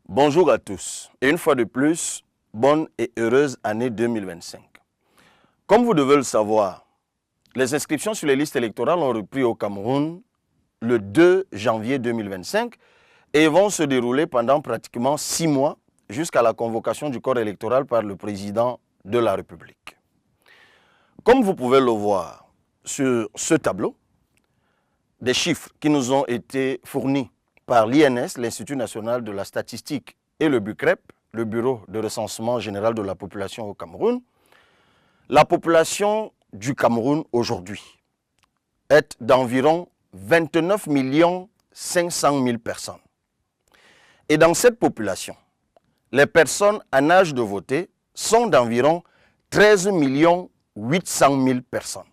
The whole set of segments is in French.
Bonjour à tous et une fois de plus, bonne et heureuse année 2025. Comme vous devez le savoir, les inscriptions sur les listes électorales ont repris au Cameroun le 2 janvier 2025 et vont se dérouler pendant pratiquement 6 mois jusqu'à la convocation du corps électoral par le président de la République. Comme vous pouvez le voir sur ce tableau, des chiffres qui nous ont été fournis par l'INS, l'Institut national de la statistique, et le BUCREP, le Bureau de recensement général de la population au Cameroun, la population du Cameroun aujourd'hui est d'environ 29 500 000 personnes. Et dans cette population, les personnes en âge de voter sont d'environ 13 800 000 personnes.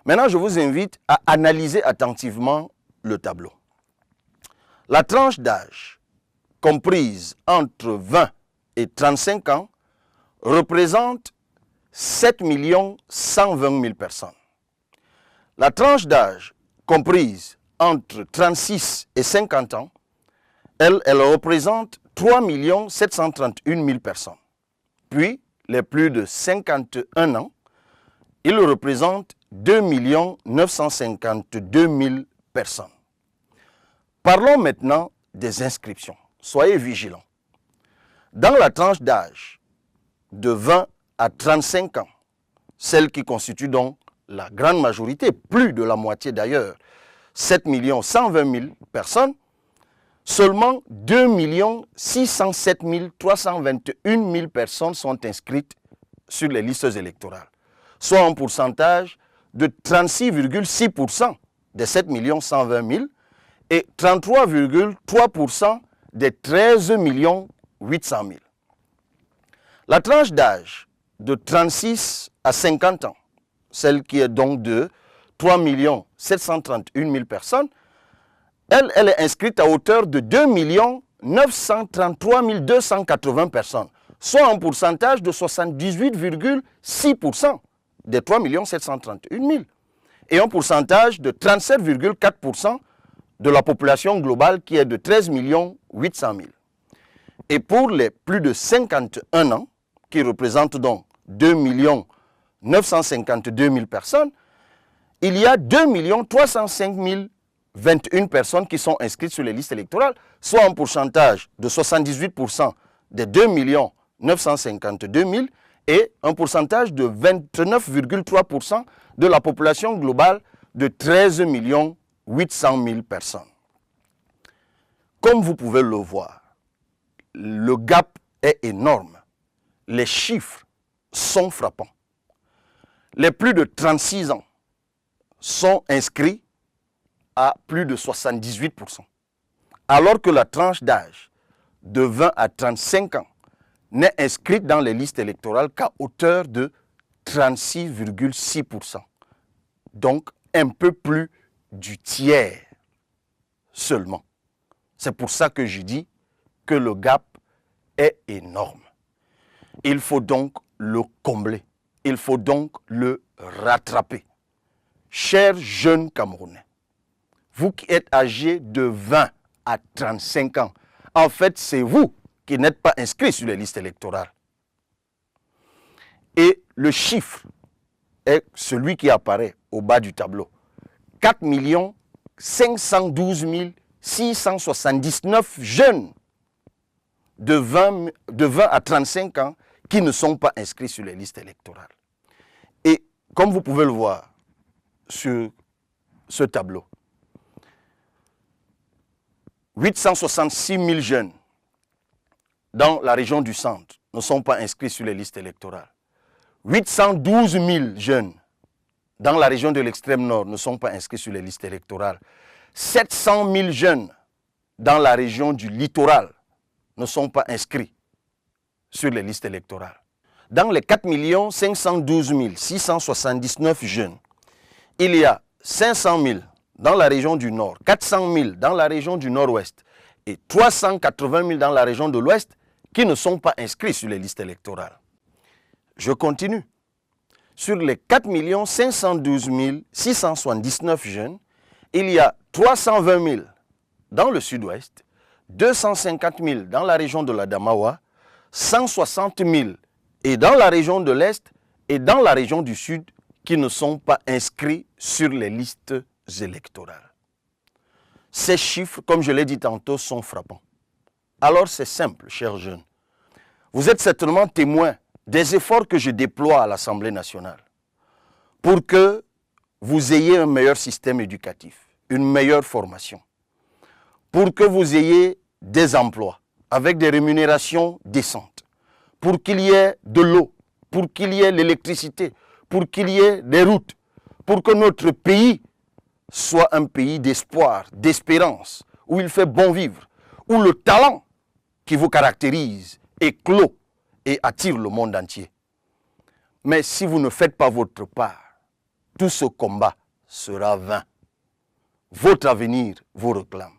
Maintenant, je vous invite à analyser attentivement le tableau. La tranche d'âge comprise entre 20 et 35 ans représente 7 120 000 personnes. La tranche d'âge comprise entre 36 et 50 ans, elle représente 3 731 000 personnes. Puis, les plus de 51 ans, ils représentent 2 952 000 personnes. Parlons maintenant des inscriptions. Soyez vigilants. Dans la tranche d'âge de 20 à 35 ans, celle qui constitue donc la grande majorité, plus de la moitié d'ailleurs, 7 120 000 personnes, seulement 2 607 321 000 personnes sont inscrites sur les listes électorales, soit un pourcentage de 36,6% des 7 120 000 et 33,3% des 13 800 000. La tranche d'âge de 36 à 50 ans, celle qui est donc de 3 731 000 personnes, elle est inscrite à hauteur de 2 933 280 personnes, soit un pourcentage de 78,6% des 3 731 000 et un pourcentage de 37,4% de la population globale qui est de 13 800 000. Et pour les plus de 51 ans, qui représentent donc 2 952 000 personnes, il y a 2 305 021 personnes qui sont inscrites sur les listes électorales, soit un pourcentage de 78% des 2 952 000 et un pourcentage de 29,3% de la population globale de 13 800 000 personnes. Comme vous pouvez le voir, le gap est énorme. Les chiffres sont frappants. Les plus de 36 ans sont inscrits à plus de 78%, alors que la tranche d'âge de 20 à 35 ans n'est inscrite dans les listes électorales qu'à hauteur de 36,6%. Donc, un peu plus du tiers seulement. C'est pour ça que je dis que le gap est énorme. Il faut donc le combler. Il faut donc le rattraper. Chers jeunes Camerounais, vous qui êtes âgés de 20 à 35 ans, en fait, c'est vous qui n'êtes pas inscrits sur les listes électorales. Et le chiffre est celui qui apparaît au bas du tableau. 4 512 679 jeunes de 20 à 35 ans qui ne sont pas inscrits sur les listes électorales. Et comme vous pouvez le voir sur ce tableau, 866 000 jeunes dans la région du centre ne sont pas inscrits sur les listes électorales. 812 000 jeunes dans la région de l'extrême nord ne sont pas inscrits sur les listes électorales. 700 000 jeunes dans la région du littoral ne sont pas inscrits sur les listes électorales. Dans les 4 512 679 jeunes, il y a 500 000 dans la région du nord, 400 000 dans la région du nord-ouest et 380 000 dans la région de l'ouest qui ne sont pas inscrits sur les listes électorales. Je continue. Sur les 4 512 679 jeunes, il y a 320 000 dans le sud-ouest, 250 000 dans la région de l'Adamawa, 160 000 et dans la région de l'Est et dans la région du Sud qui ne sont pas inscrits sur les listes électorales. Ces chiffres, comme je l'ai dit tantôt, sont frappants. Alors c'est simple, chers jeunes. Vous êtes certainement témoins des efforts que je déploie à l'Assemblée nationale pour que vous ayez un meilleur système éducatif, une meilleure formation, pour que vous ayez des emplois avec des rémunérations décentes, pour qu'il y ait de l'eau, pour qu'il y ait l'électricité, pour qu'il y ait des routes, pour que notre pays soit un pays d'espoir, d'espérance, où il fait bon vivre, où le talent qui vous caractérise éclot et attire le monde entier. Mais si vous ne faites pas votre part, tout ce combat sera vain. Votre avenir vous réclame.